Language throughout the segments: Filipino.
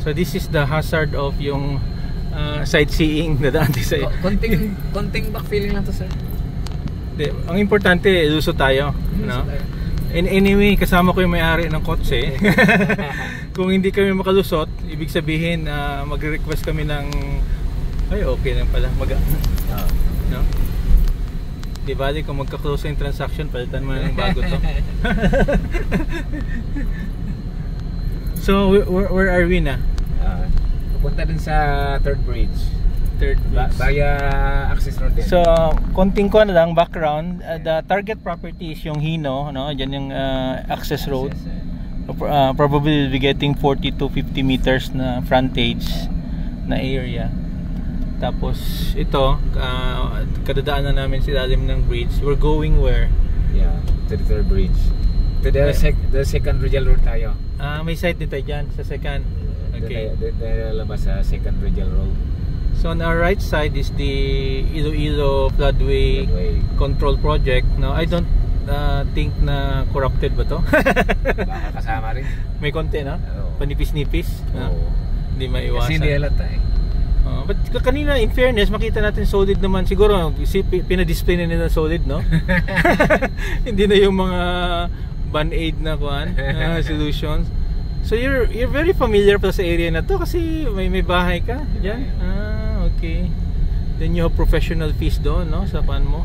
So this is the hazard of yung sightseeing na daan sa konting backfilling lang to, sir. Ang importante, luso tayo, no? And anyway, kasama ko yung may-ari ng kotse. Kung hindi kami makalusot, ibig sabihin magre-request kami ng ay okay lang pala no? Di bali kung magka-close yung transaction, palitan mo na ng bago to. So where are we na? Pupunta dun sa third bridge. Via access road din. So konting ko na lang background, the target property is yung Hino, no? Diyan yung access road. Probably we'll be getting 40 to 50 meters na frontage na area. Tapos ito kadadaan na namin sa ilalim ng bridge. We're going where? Yeah, to the third bridge. To the second regional road tayo. May site dito dyan sa second. Okay. Labas sa second regional road. So on our right side is the Iloilo Floodway Control Project. No, I don't think na corrupted ba to? Baka kasama rin. May konti, no? Panipis-nipis. Hindi maiwasan. Kasi hindi halata eh. But kanina, in fairness, makita natin solid naman. Siguro, pinadisplay na nila solid, no? Hindi na yung mga band-aid na solutions. So you're very familiar pa sa area na to kasi may bahay ka diyan. Okay. Then you have professional fees doon, no, sa pan mo.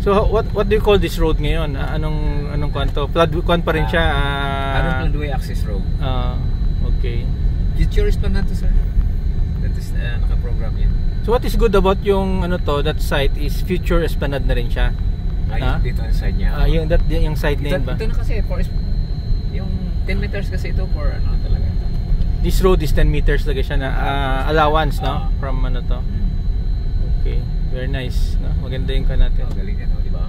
So what do you call this road ngayon? Anong kanto? Floodway pa rin siya. Floodway access road. Okay. Future Esplanade to, sir. That is naka-program yan. So what is good about yung that site is Future Esplanade na rin siya. Dito ang side niya. Yung side lane ba? Ito na kasi yung 10 meters kasi ito for talaga ito. This road is 10 meters talaga siya na allowance, no? From to. Okay, very nice, no? Maganda yung natin. Galing yan, di ba?